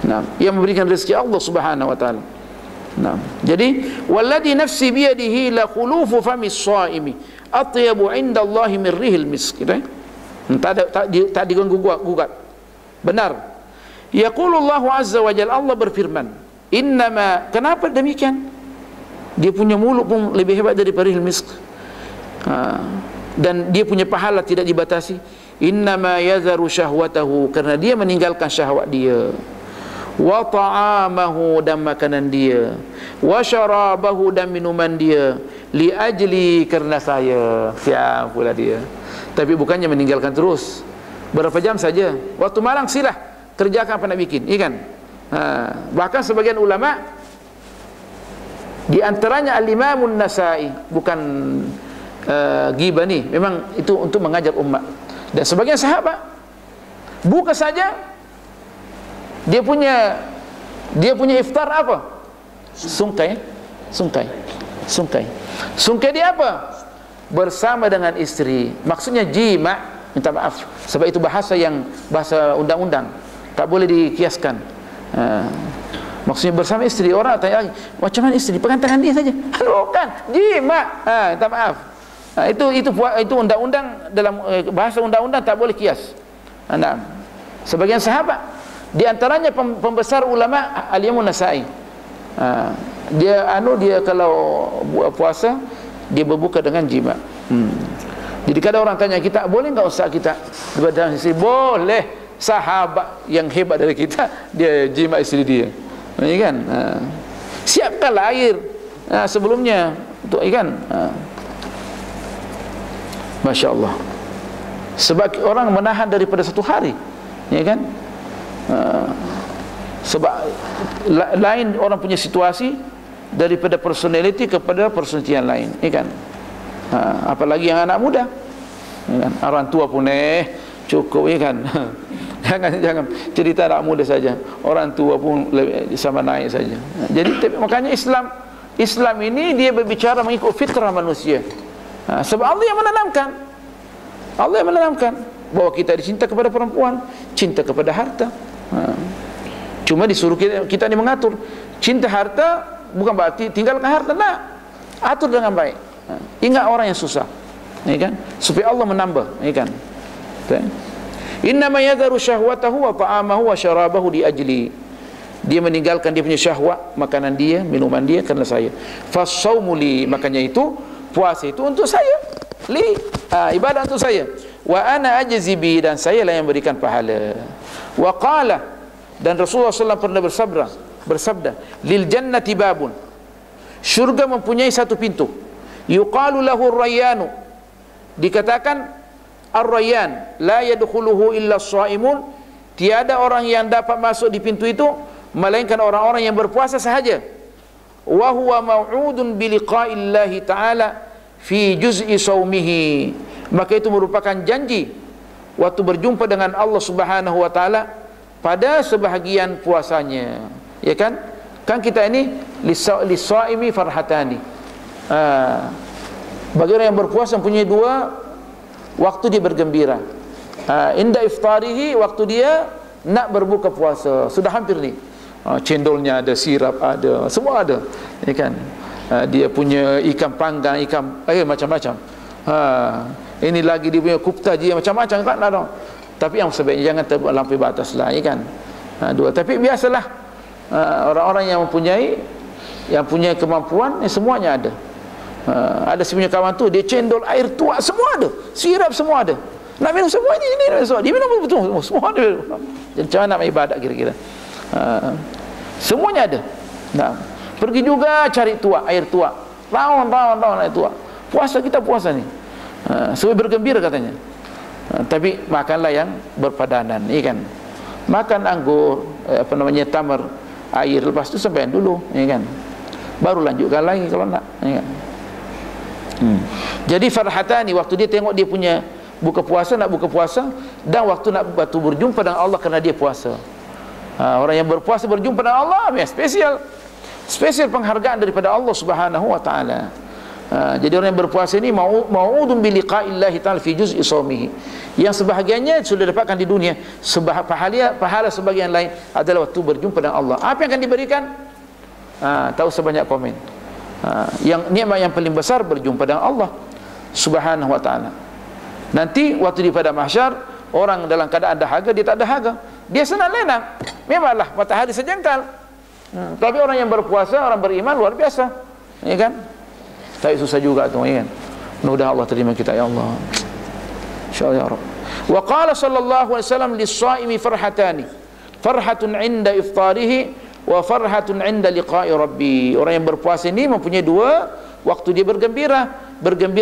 Nah, yang memberikan rezeki Allah Subhanahu wa taala. Nah, jadi walladhi nafsi biyadihi la khulufu fami shaimi atyabu 'inda Allah min rihil misk. Tak diganggu-gugat. Benar. Yaqulullah azza wa jalla, Allah berfirman, innama, kenapa demikian? Dia punya mulut pun lebih hebat daripada rihil misk. Dan dia punya pahala tidak dibatasi. Innama yadharu syahwatahu, karena dia meninggalkan syahwat dia, wa ta'amahu, dan makanan dia, wa syarabahu, dan minuman dia, li ajli, karena saya. Siap pula dia. Tapi bukannya meninggalkan terus, berapa jam saja. Waktu malam silah kerjakan apa nak bikin, ikan. Bahkan sebagian ulama, di antaranya Al-Imamun Nasa'i, bukan ghibah ni, memang itu untuk mengajar umat. Dan sebagian sahabat buka saja dia punya iftar apa? Sungkai dia apa? Bersama dengan istri. Maksudnya jima, minta maaf, sebab itu bahasa undang-undang, tak boleh dikiaskan. Maksudnya bersama istri. Orang tanya lagi, macam mana istri? Pegang tangan dia saja. Bukan, jima. Minta maaf. Itu undang-undang, dalam bahasa undang-undang tak boleh kias. Sebagian sahabat, di antaranya pembesar ulama Al-Imamun Nasa'i, dia kalau puasa dia berbuka dengan jima. Jadi kadang orang tanya kita, boleh enggak ustaz kita berbadan istri? Boleh. Sahabat yang hebat dari kita, dia jima istri dia, ya kan? Siapkanlah air sebelumnya untuk ikan. Masya Allah. Sebab orang menahan daripada satu hari, ya kan? Sebab lain orang punya situasi, daripada personality kepada personality yang lain, ya kan? Apalagi yang anak muda, ya kan? Orang tua pun cukup, ya kan? Jangan cerita anak muda saja, orang tua pun sama naik saja. Jadi makanya Islam ini dia berbicara mengikut fitrah manusia. Sebab Allah yang menanamkan bahawa kita dicinta kepada perempuan, cinta kepada harta. Cuma disuruh kita ni mengatur. Cinta harta bukan berarti tinggalkan harta, nak atur dengan baik. Ingat orang yang susah, ya kan? Supaya Allah menambah, ya kan? Innama yadharu syahwatahu wa ta'amahu wa syarabahu di ajli. Dia meninggalkan dia punya syahwat, makanan dia, minuman dia, kerana saya. Fasawmu li, makanya itu puasa itu untuk saya. ibadah untuk saya. Wa ana ajzi bi, dan saya lah yang berikan pahala. Wa qala, dan Rasulullah SAW pernah bersabda, lil jannati babun, syurga mempunyai satu pintu, yuqalu lahu ar-rayyanu, dikatakan ar-rayyan, la yadkhuluhu illa as-shaimun, tiada orang yang dapat masuk di pintu itu melainkan orang-orang yang berpuasa sahaja. Wa huwa mau'udun bi liqa'illahi ta'ala fi juz'i saumihi, maka itu merupakan janji waktu berjumpa dengan Allah Subhanahu wa taala pada sebahagian puasanya. Ya kan? Kan kita ini lis-shaimi farhatani. Bagi orang yang berpuasa mempunyai dua waktu dia bergembira. Inda iftarihi, waktu dia nak berbuka puasa, sudah hampir ni. Cendolnya ada, sirap ada, semua ada, ya kan? Dia punya ikan panggang, ikan macam-macam. Ini lagi dia punya kupta dia macam-macam kan ada. Tapi yang sebaiknya jangan terlampau batas lah, ya kan? Dua. Tapi biasalah orang-orang yang punya kemampuan, semuanya ada. Ada si punya kawan tu, dia cendol, air tuak semua ada, sirap semua ada. Nak minum semua ini semua. Dia minum betul semua ada. Macam mana nak ibadat kira-kira? Semuanya ada. Nah, pergi juga cari tuak, air tuak. Tahun air tuak. Puasa kita puasa ni. Supaya bergembira katanya. Tapi makanlah yang berpadanan, ya kan? Makan anggur, tamar, air, lepas tu sampai dulu, ya kan? Baru lanjutkan lagi kalau nak, ya kan? Jadi farhatani, waktu dia tengok dia punya buka puasa, nak buka puasa, dan waktu nak berjumpa dengan Allah kerana dia puasa. Orang yang berpuasa berjumpa dengan Allah, ya, spesial penghargaan daripada Allah Subhanahu wa taala. Jadi orang yang berpuasa ini mau'udun bi liqa'illahi ta'ala fi juz'i shaumihi, yang sebahagiannya sudah dapatkan di dunia, pahala sebagian lain adalah waktu berjumpa dengan Allah. Apa yang akan diberikan? Tahu sebanyak komen. Yang nikmat yang paling besar berjumpa dengan Allah Subhanahu wa taala. Nanti waktu di pada mahsyar, orang dalam keadaan dahaga, dia tak dahaga, dia senang lenang. Memanglah matahari sejengkal. Tapi orang yang berpuasa, orang beriman luar biasa, ya kan? Tapi susah juga tu, ya kan? Mudah Allah terima kita, ya Allah. Insyaallah ya Rabb. Wa qala sallallahu alaihi wasallam lis-shaimi farhatani, farhatun 'inda iftarihi wa farhatun 'inda liqa'i rabbi. Orang yang berpuasa ini mempunyai dua waktu dia bergembira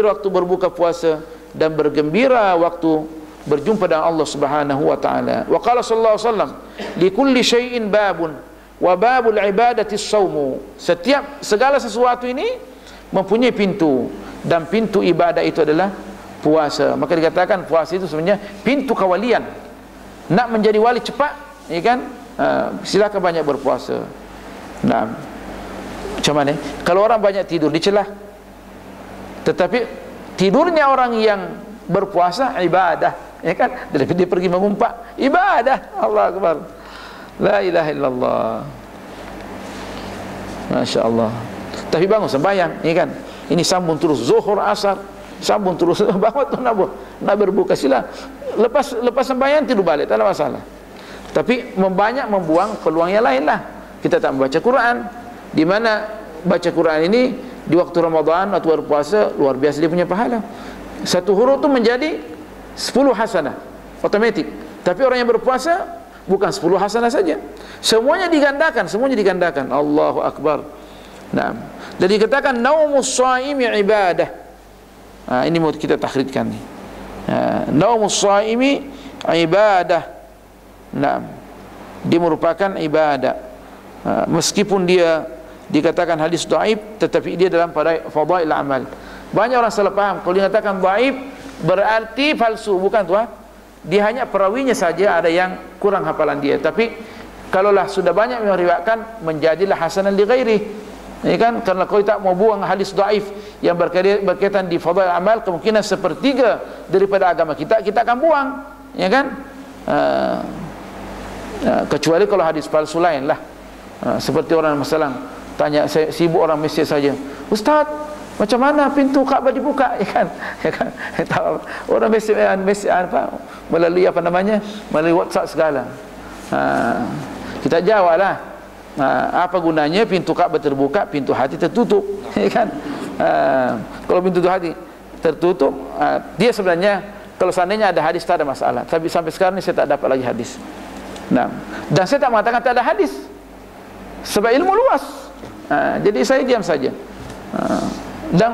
waktu berbuka puasa, dan bergembira waktu berjumpa dengan Allah Subhanahu wa taala. Wa qala sallallahu alaihi wasallam, li kulli syai'in babun wa babul ibadati as-shaumu. Segala sesuatu ini mempunyai pintu, dan pintu ibadah itu adalah puasa. Maka dikatakan puasa itu sebenarnya pintu kawalian. Nak menjadi wali cepat, ya kan? Silakan banyak berpuasa. Nah, macam mana? Kalau orang banyak tidur dicelah. Tetapi tidurnya orang yang berpuasa ibadah, ya kan? Daripada dia pergi mengumpat, ibadah. Allah Akbar. La ilaha illallah. Masya Allah. Tapi bangun sembahyang, ya kan? Ini sambung terus zuhur asar, sambung terus bangun tu nak berbuka, sila. Lepas sembahyang tidur balik, tak ada masalah. Tapi membuang peluang yang lain lah. Kita tak membaca Quran. Di mana baca Quran ini di waktu Ramadan, waktu berpuasa, luar biasa dia punya pahala. Satu huruf tu menjadi 10 hasanah otomatik. Tapi orang yang berpuasa bukan 10 hasanah saja, semuanya digandakan. Allahu Akbar. Nah, jadi dikatakan naumus shaimi ibadah. Ini mau kita takhrijkan ni. Naumus shaimi ibadah. Nah, dia merupakan ibadah. Meskipun dia dikatakan hadis dhaif, tetapi dia dalam fadail amal. Banyak orang salah faham. Kalau dikatakan dhaif berarti palsu, bukan tu. Dia hanya perawinya saja ada yang kurang hafalan dia. Tapi kalaulah sudah banyak meriwayatkan, menjadilah hasanan li ghairi. Ya kan? Karena kalau tak mau buang hadis dhaif yang berkaitan di fadail amal, kemungkinan sepertiga daripada agama kita akan buang, ya kan? Kecuali kalau hadis palsu lain lah. Seperti orang masalah tanya, saya sibuk orang mesej saja, Ustaz, macam mana pintu Kaabah dibuka, ya kan? Ya kan? Orang mesej apa melalui melalui WhatsApp segala. Kita jawablah, apa gunanya pintu Kaabah terbuka, pintu hati tertutup, ya kan? Kalau pintu hati tertutup. Dia sebenarnya kalau seandainya ada hadis tak ada masalah, tapi sampai sekarang ini saya tak dapat lagi hadis. Nah, dan saya tak mengatakan tak ada hadis, sebab ilmu luas. Jadi saya diam saja. Dan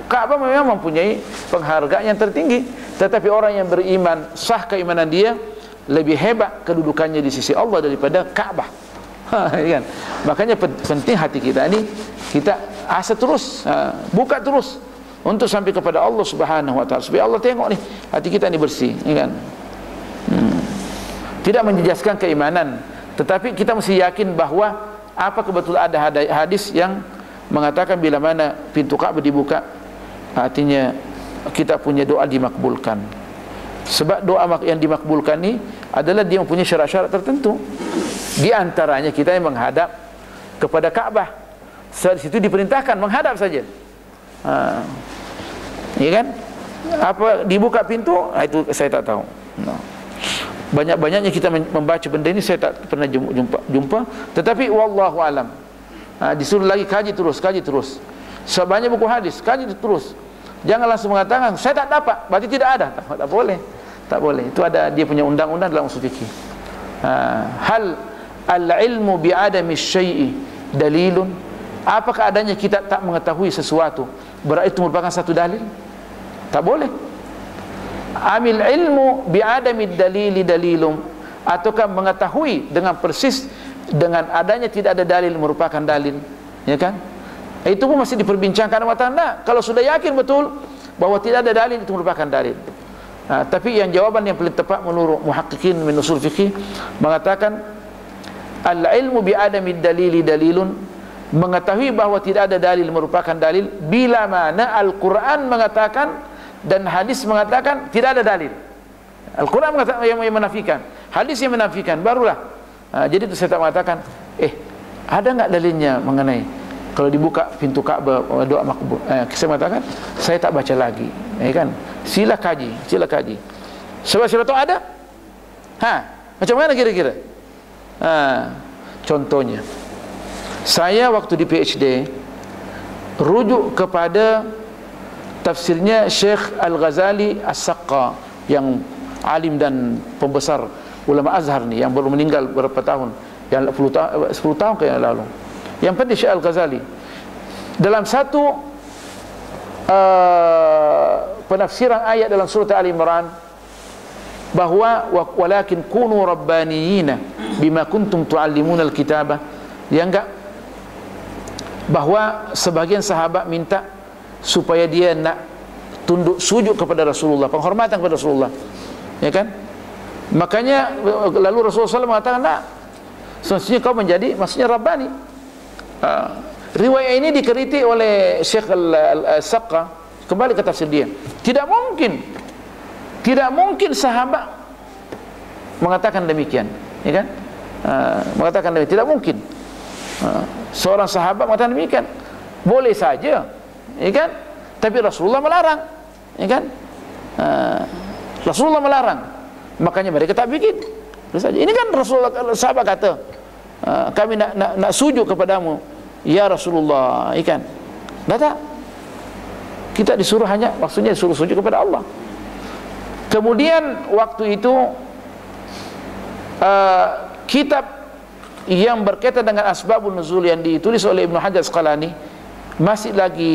Ka'bah memang mempunyai penghargaan yang tertinggi, tetapi orang yang beriman, sah keimanan dia, lebih hebat kedudukannya di sisi Allah daripada Ka'bah. Kan? Makanya penting hati kita ini kita asa terus, buka terus untuk sampai kepada Allah Subhanahu wa taala, supaya Allah tengok nih hati kita ini bersih, kan? Tidak menjejaskan keimanan, tetapi kita mesti yakin bahwa apa kebetulan ada hadis yang mengatakan bila mana pintu Ka'bah dibuka, artinya kita punya doa dimakbulkan. Sebab doa yang dimakbulkan ini adalah dia mempunyai syarat-syarat tertentu. Di antaranya kita yang menghadap kepada Ka'bah. Di situ diperintahkan menghadap saja. Ya kan? Apa dibuka pintu? Itu saya tak tahu. Banyak-banyaknya kita membaca benda ini saya tak pernah jumpa. Tetapi wallahu alam. Disuruh lagi kaji terus. Sebanyak buku hadis, kaji terus. Jangan langsung mengatakan saya tak dapat, berarti tidak ada. Tak boleh. Tak boleh. Itu ada dia punya undang-undang dalam usul fikih. Hal al-ilmu bi'adami syai'i dalilun. Apakah adanya kita tak mengetahui sesuatu berarti itu merupakan satu dalil? Tak boleh. Amil ilmu bi'adami dalili dalilum, ataukah mengetahui dengan persis dengan adanya tidak ada dalil merupakan dalil, ya kan? Itu pun masih diperbincangkan matanya. Kalau sudah yakin betul bahwa tidak ada dalil, itu merupakan dalil. Tapi yang jawaban yang paling tepat menurut muhaqqiqin min usul fikih mengatakan al-ilmu bi'adami dalili dalilun, mengetahui bahwa tidak ada dalil merupakan dalil bila mana Al-Quran mengatakan dan hadis mengatakan tidak ada dalil. Al-Quran mengatakan yang menafikan, hadis yang menafikan, barulah. Jadi itu saya tak mengatakan ada enggak dalilnya mengenai kalau dibuka pintu Ka'bah doa makbul. Saya mengatakan saya tak baca lagi, kan? Sila kaji. Sebab siapa tahu ada. Macam mana kira-kira? Contohnya, saya waktu di PhD rujuk kepada tafsirnya Syekh Al-Ghazali As-Saqqa, yang alim dan pembesar ulama Azhar ni, yang baru meninggal beberapa tahun, yang 10 tahun ke yang lalu. Yang penting Syekh Al-Ghazali dalam satu penafsiran ayat dalam surah Al-Imran, bahwa walakin kunu rabbaniyina bima kuntum tuallimuna al-kitabah, ya enggak, bahwa sebagian sahabat minta supaya dia nak tunduk sujud kepada Rasulullah, penghormatan kepada Rasulullah, ya kan? Makanya lalu Rasulullah SAW mengatakan, nak, semestinya kau menjadi, maksudnya Rabbani. Riwayat ini dikritik oleh Syekh Al-Saqqa. Kembali ke tafsir dia, tidak mungkin sahabat mengatakan demikian, ya kan? Mengatakan demikian, tidak mungkin. Seorang sahabat mengatakan demikian, boleh saja, ya kan? Tapi Rasulullah melarang, ya kan? Rasulullah melarang, makanya mereka tak bikin. Ini kan Rasulullah, sahabat kata, kami nak sujud kepadamu ya Rasulullah, ya kan? Tak. Kita disuruh hanya, maksudnya disuruh sujud kepada Allah. Kemudian waktu itu kitab yang berkaitan dengan asbabun nuzul yang ditulis oleh Ibnu Hajar Asqalani masih lagi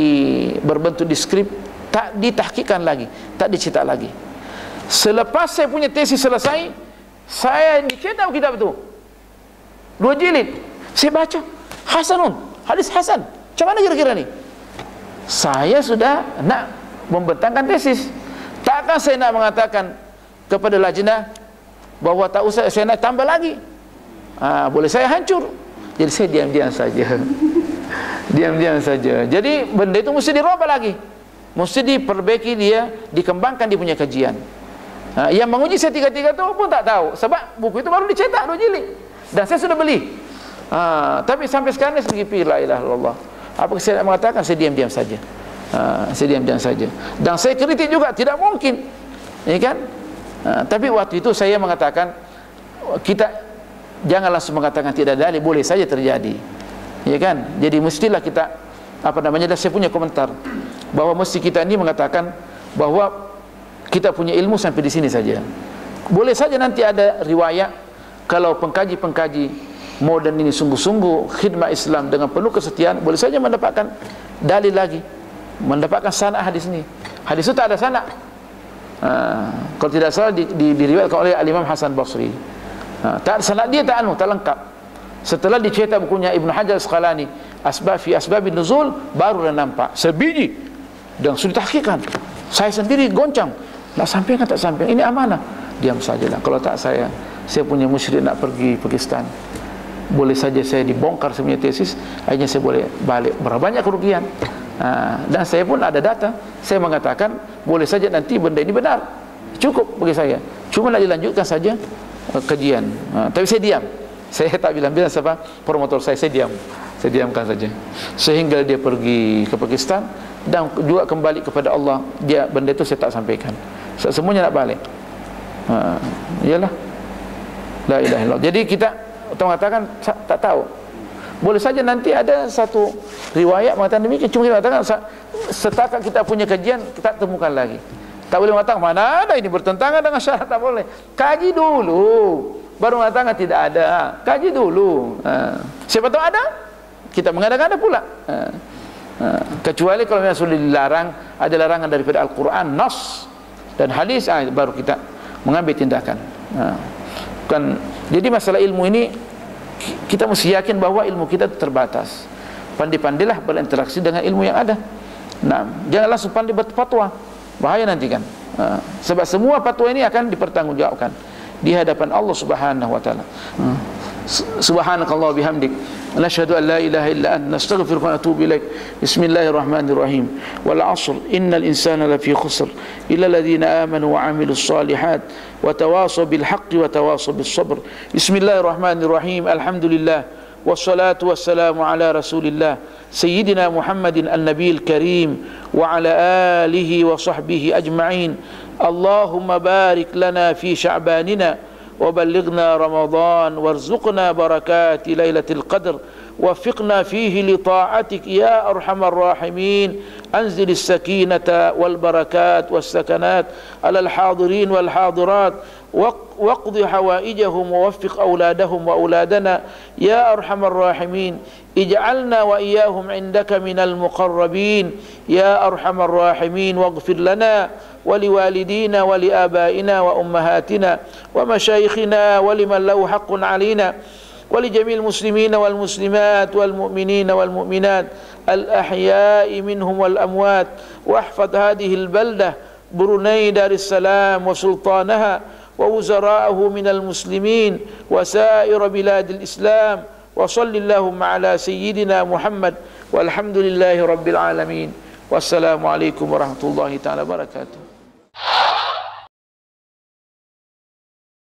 berbentuk di skrip, tak ditahqiqkan lagi, tak dicetak lagi. Selepas saya punya tesis selesai, saya dicetak kitab itu 2 jilid. Saya baca, hasanun, hadis hasan. Macam mana kira-kira ni? Saya sudah nak membentangkan tesis. Takkan saya nak mengatakan kepada lajnah bahawa tak usah, saya nak tambah lagi. Boleh saya hancur. Jadi saya diam-diam saja. Diam-diam saja. Jadi benda itu mesti dirubah lagi, mesti diperbaiki dia, dikembangkan dia punya kajian. Yang menguji saya 3 tu pun tak tahu, sebab buku itu baru dicetak 2 jilid dan saya sudah beli. Tapi sampai sekarang saya pergi la ilaha illallah. Apa saya nak mengatakan, saya diam-diam saja. Saya diam-diam saja. Dan saya kritik juga, tidak mungkin, ya kan? Tapi waktu itu saya mengatakan, kita jangan langsung mengatakan tidak dalil, boleh saja terjadi, ya kan? Jadi mestilah kita, apa namanya, dah saya punya komentar bahwa mesti kita ini mengatakan bahwa kita punya ilmu sampai di sini saja. Boleh saja nanti ada riwayat kalau pengkaji-pengkaji moden ini sungguh-sungguh khidmat Islam dengan penuh kesetiaan, boleh saja mendapatkan dalil lagi, mendapatkan sanad hadis ini. Hadis itu tak ada sanad. Kalau tidak salah diriwayatkan oleh Al-Imam Hasan Basri. Tak sanad dia tak lengkap. Setelah dicetak bukunya Ibnu Hajar Asqalani, Asbabun Nuzul, baru nampak sebiji dan sudah tahqiqkan. Saya sendiri goncang, nak sampai kan tak sampai, ini amanah. Diam sajalah. Kalau tak saya punya musyrik nak pergi Pakistan, boleh saja saya dibongkar semuanya tesis, akhirnya saya boleh balik, berapa banyak kerugian. Dan saya pun ada data, saya mengatakan boleh saja nanti benda ini benar, cukup bagi saya, cuma nak dilanjutkan saja kajian. Tapi saya diam, saya tak bilang siapa promotor saya diam, saya diamkan saja sehingga dia pergi ke Pakistan dan juga kembali kepada Allah. Dia benda itu saya tak sampaikan, semuanya nak balik. Iyalah, la ilaha illallah. Jadi kita mengatakan tak tahu. Boleh saja nanti ada satu riwayat mengatakan demikian, cuma kita katakan setakat kita punya kajian kita temukan lagi. Tak boleh mengatakan mana ada ini bertentangan dengan syarat, tak boleh. Kaji dulu baru mengatakan tidak ada. Kaji dulu. Siapa tahu ada, kita mengadakan ada pula. Kecuali kalau memang sudah dilarang, ada larangan daripada Al-Quran, nas dan hadis, baru kita mengambil tindakan. Jadi masalah ilmu ini kita mesti yakin bahwa ilmu kita terbatas. Pandai-pandailah berinteraksi dengan ilmu yang ada. Jangan langsung pandai berfatwa, bahaya nanti kan. Sebab semua fatwa ini akan dipertanggungjawabkan di hadapan Allah Subhanahu wa taala. Subhanakallah bihamdik, nashhadu an la ilaha illa anta, nastaghfiruka wa natubu ilaik. Bismillahirrahmanirrahim. Wal 'ashr, innal insana lafi khusr illa alladhina amanu wa 'amilus shalihat wa tawasaw bil haqqi wa tawasaw bis sabr. Bismillahirrahmanirrahim. Alhamdulillah wassalatu wassalamu ala Rasulillah sayyidina Muhammadin an-nabiyil karim wa ala alihi wa sahbihi ajma'in. Allahumma barik lana fi sya'banina وبلغنا رمضان وارزقنا بركات ليلة القدر وفقنا فيه لطاعتك يا أرحم الراحمين. أنزل السكينة والبركات والسكنات على الحاضرين والحاضرات واقض حوائجهم ووفق أولادهم وأولادنا يا أرحم الراحمين. اجعلنا وإياهم عندك من المقربين يا أرحم الراحمين. واغفر لنا ولوالدينا ولآبائنا وأمهاتنا ومشايخنا ولمن له حق علينا ولجميع المسلمين والمسلمات والمؤمنين والمؤمنات الأحياء منهم والأموات. واحفظ هذه البلدة بروني دار السلام وسلطانها ووزراءه من المسلمين وسائر بلاد الإسلام. وصل اللهم على سيدنا محمد والحمد لله رب العالمين. والسلام عليكم ورحمة الله تعالى وبركاته.